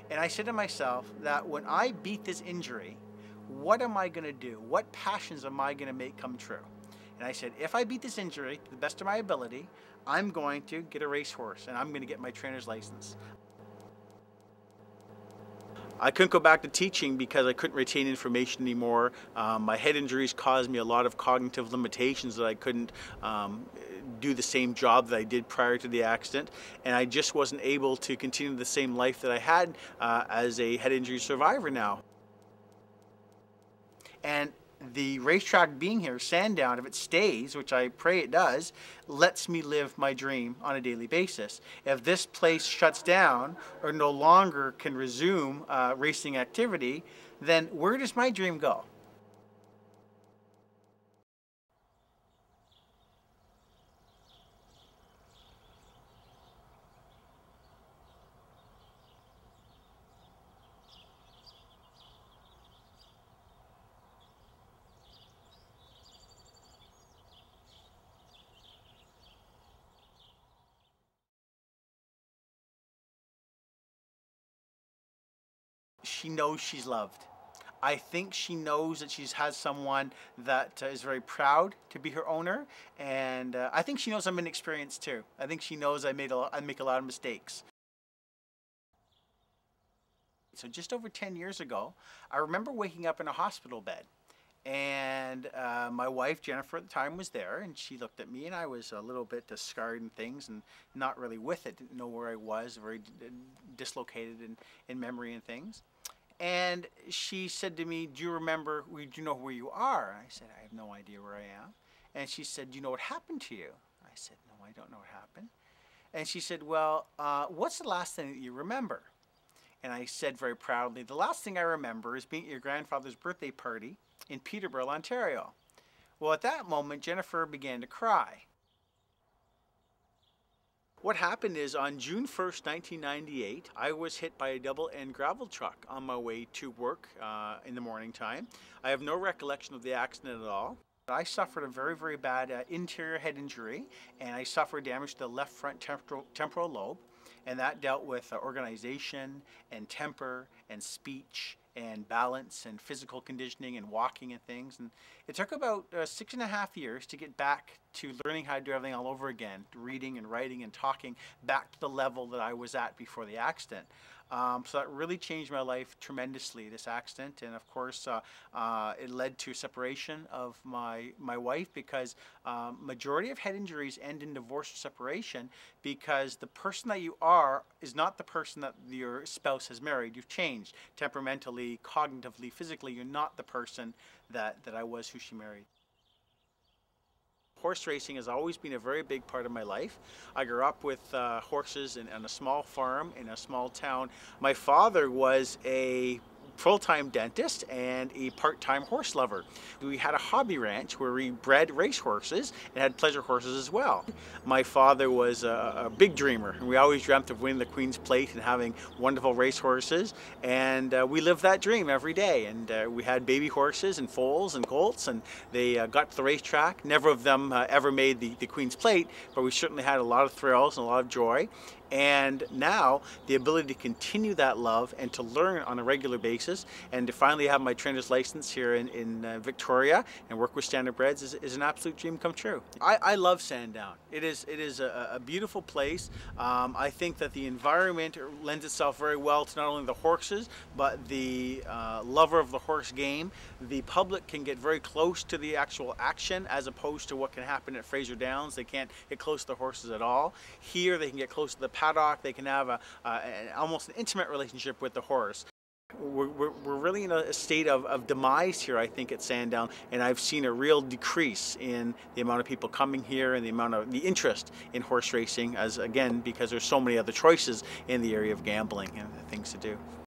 And I said to myself that when I beat this injury, what am I going to do? What passions am I going to make come true? And I said, if I beat this injury to the best of my ability, I'm going to get a racehorse and I'm going to get my trainer's license. I couldn't go back to teaching because I couldn't retain information anymore. My head injuries caused me a lot of cognitive limitations that I couldn't do the same job that I did prior to the accident, and I just wasn't able to continue the same life that I had as a head injury survivor now. And the racetrack being here, Sandown, if it stays, which I pray it does, lets me live my dream on a daily basis. If this place shuts down or no longer can resume racing activity, then where does my dream go? She knows she's loved. I think she knows that she's has someone that is very proud to be her owner, and I think she knows I'm inexperienced too. I think she knows I make a lot of mistakes. So just over 10 years ago, I remember waking up in a hospital bed, and my wife Jennifer at the time was there, and she looked at me, and I was a little bit scarred and things, and not really with it. Didn't know where I was, very dislocated in memory and things. And she said to me, do you know where you are? And I said, I have no idea where I am. And she said, do you know what happened to you? I said, no, I don't know what happened. And she said, well, what's the last thing that you remember? And I said very proudly, the last thing I remember is being at your grandfather's birthday party in Peterborough, Ontario. Well, at that moment, Jennifer began to cry. What happened is on June 1st, 1998, I was hit by a double-end gravel truck on my way to work in the morning time. I have no recollection of the accident at all. I suffered a very, very bad interior head injury, and I suffered damage to the left front temporal lobe, and that dealt with organization and temper and speech and balance and physical conditioning and walking and things. And it took about 6.5 years to get back to learning how to do everything all over again, reading and writing and talking back to the level that I was at before the accident. So that really changed my life tremendously, this accident. And of course, it led to separation of my wife, because majority of head injuries end in divorce or separation, because the person that you are is not the person that your spouse has married. You've changed temperamentally, cognitively, physically. You're not the person that I was who she married. Horse racing has always been a very big part of my life. I grew up with horses on a small farm in a small town. My father was a full-time dentist and a part-time horse lover. We had a hobby ranch where we bred race horses and had pleasure horses as well. My father was a big dreamer, and we always dreamt of winning the Queen's Plate and having wonderful race horses, and we lived that dream every day. And we had baby horses and foals and colts, and they got to the racetrack. Never of them ever made the Queen's Plate, but we certainly had a lot of thrills and a lot of joy. And now the ability to continue that love and to learn on a regular basis, and to finally have my trainer's license here in Victoria and work with standardbreds is an absolute dream come true. I love Sandown. It is a beautiful place. I think that the environment lends itself very well to not only the horses, but the lover of the horse game. The public can get very close to the actual action, as opposed to what can happen at Fraser Downs. They can't get close to the horses at all. Here they can get close to the paddock. They can have almost an intimate relationship with the horse. We're really in a state of demise here, I think, at Sandown, and I've seen a real decrease in the amount of people coming here and the interest in horse racing, as again, because there's so many other choices in the area of gambling and things to do.